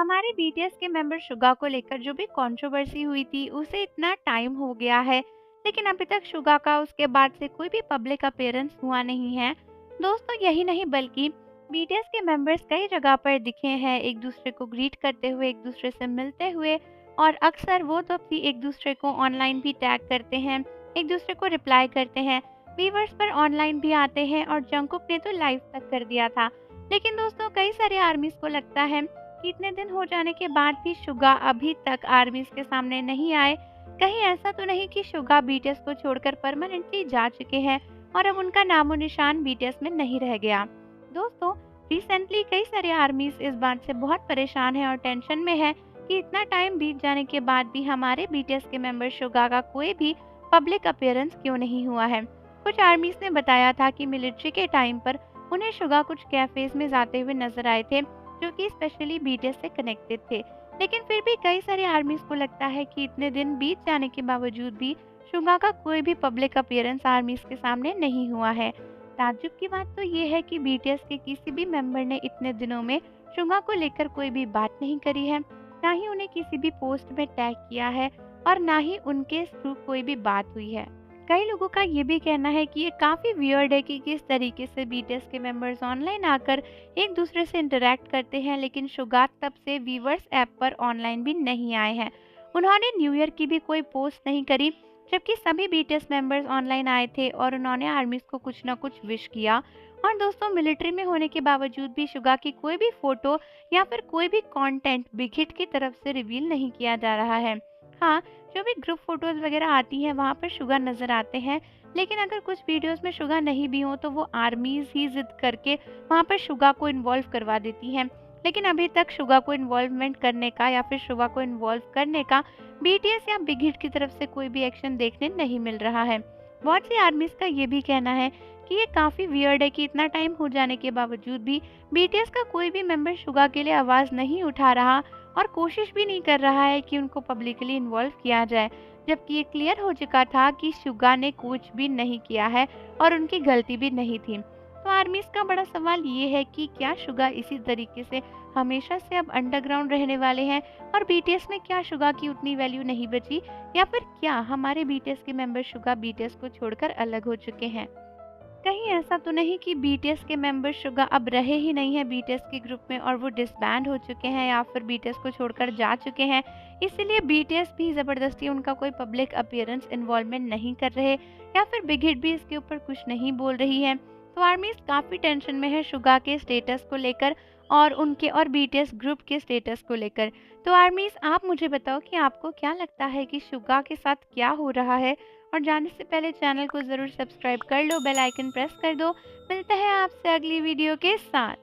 हमारे बीटीएस के member Suga को लेकर जो भी कंट्रोवर्सी हुई थी उसे इतना टाइम हो गया है, लेकिन अभी तक शुगा का उसके बाद से कोई भी पब्लिक अपीयरेंस हुआ नहीं है। दोस्तों यही नहीं बल्कि बीटीएस के मेंबर्स कई जगह पर दिखे हैं, एक दूसरे को ग्रीट करते हुए, एक दूसरे से मिलते हुए, और अक्सर वो तो भी एक दूसरे को ऑनलाइन भी टैग करते हैं, एक दूसरे को रिप्लाई करते हैं, वीवर्स पर ऑनलाइन भी आते हैं, और जंकुक ने तो लाइव तक कर दिया था। लेकिन दोस्तों कई सारे आर्मीज को लगता है कि इतने दिन हो जाने के बाद भी शुगा अभी तक आर्मीज के सामने नहीं आए। कहीं ऐसा तो नहीं कि शुगा बीटीएस को छोड़कर परमानेंटली जा चुके हैं और अब उनका नामो निशान बीटीएस में नहीं रह गया। दोस्तों रिसेंटली कई सारे आर्मीज इस बात से बहुत परेशान है और टेंशन में है कि इतना टाइम बीत जाने के बाद भी हमारे बीटीएस के मेंबर शुगा का कोई भी पब्लिक अपीयरेंस क्यों नहीं हुआ है। कुछ आर्मीज ने बताया था कि मिलिट्री के टाइम पर उन्हें शुगा कुछ कैफेज में जाते हुए नजर आए थे जो कि स्पेशली बीटीएस से कनेक्टेड थे। लेकिन फिर भी कई सारे आर्मीज को लगता है कि इतने दिन बीत जाने के बावजूद भी शुगा का कोई भी पब्लिक अपीयरेंस आर्मीज के सामने नहीं हुआ है। ताज्जुब की बात तो ये है कि बीटीएस के किसी भी मेंबर ने इतने दिनों में शुगा को लेकर कोई भी बात नहीं करी है, ना ही उन्हें किसी भी पोस्ट में टैग किया है और ना ही उनके थ्रू कोई भी बात हुई है। कई लोगों का ये भी कहना है कि ये काफ़ी वियर्ड है कि किस तरीके से बीटीएस के मेंबर्स ऑनलाइन आकर एक दूसरे से इंटरेक्ट करते हैं, लेकिन शुगा तब से वीवर्स ऐप पर ऑनलाइन भी नहीं आए हैं। उन्होंने न्यू ईयर की भी कोई पोस्ट नहीं करी, जबकि सभी बीटीएस मेंबर्स ऑनलाइन आए थे और उन्होंने आर्मीज को कुछ ना कुछ विश किया। और दोस्तों मिलिट्री में होने के बावजूद भी शुगा की कोई भी फोटो या फिर कोई भी कंटेंट बिग हिट की तरफ से रिवील नहीं किया जा रहा है। हाँ, जो भी ग्रुप फोटोज वगैरह आती हैं वहाँ पर शुगा नजर आते हैं, लेकिन अगर कुछ वीडियोस में शुगा नहीं भी हो तो वो आर्मीज ही जिद करके वहाँ पर शुगा को इन्वॉल्व करवा देती हैं। लेकिन अभी तक शुगा को इन्वॉल्वमेंट करने का या फिर शुगा को इन्वॉल्व करने का बीटीएस या बिग हिट की तरफ से कोई भी एक्शन देखने नहीं मिल रहा है। बहुत सी आर्मीज का ये भी कहना है कि ये काफ़ी वियर्ड है कि इतना टाइम हो जाने के बावजूद भी बीटीएस का कोई भी मेंबर शुगा के लिए आवाज़ नहीं उठा रहा और कोशिश भी नहीं कर रहा है कि उनको पब्लिकली इन्वॉल्व किया जाए, जबकि ये क्लियर हो चुका था कि शुगा ने कुछ भी नहीं किया है और उनकी गलती भी नहीं थी। तो आर्मीज का बड़ा सवाल ये है कि क्या शुगा इसी तरीके से हमेशा से अब अंडरग्राउंड रहने वाले हैं और बीटीएस में क्या शुगा की उतनी वैल्यू नहीं बची, या फिर क्या हमारे बीटीएस के मेंबर शुगा बीटीएस को छोड़कर अलग हो चुके हैं। कहीं ऐसा तो नहीं कि बीटीएस के मेंबर शुगा अब रहे ही नहीं है बीटीएस के ग्रुप में और वो डिसबैंड हो चुके हैं या फिर बीटीएस को छोड़कर जा चुके हैं, इसीलिए बीटीएस भी ज़बरदस्ती उनका कोई पब्लिक अपीयरेंस इन्वॉल्वमेंट नहीं कर रहे या फिर बिग हिट भी इसके ऊपर कुछ नहीं बोल रही है। तो आर्मीज काफ़ी टेंशन में है शुगा के स्टेटस को लेकर और उनके और बीटीएस ग्रुप के स्टेटस को लेकर। तो आर्मीज आप मुझे बताओ कि आपको क्या लगता है कि शुगा के साथ क्या हो रहा है, और जाने से पहले चैनल को ज़रूर सब्सक्राइब कर लो, बेल आइकन प्रेस कर दो। मिलते हैं आपसे अगली वीडियो के साथ।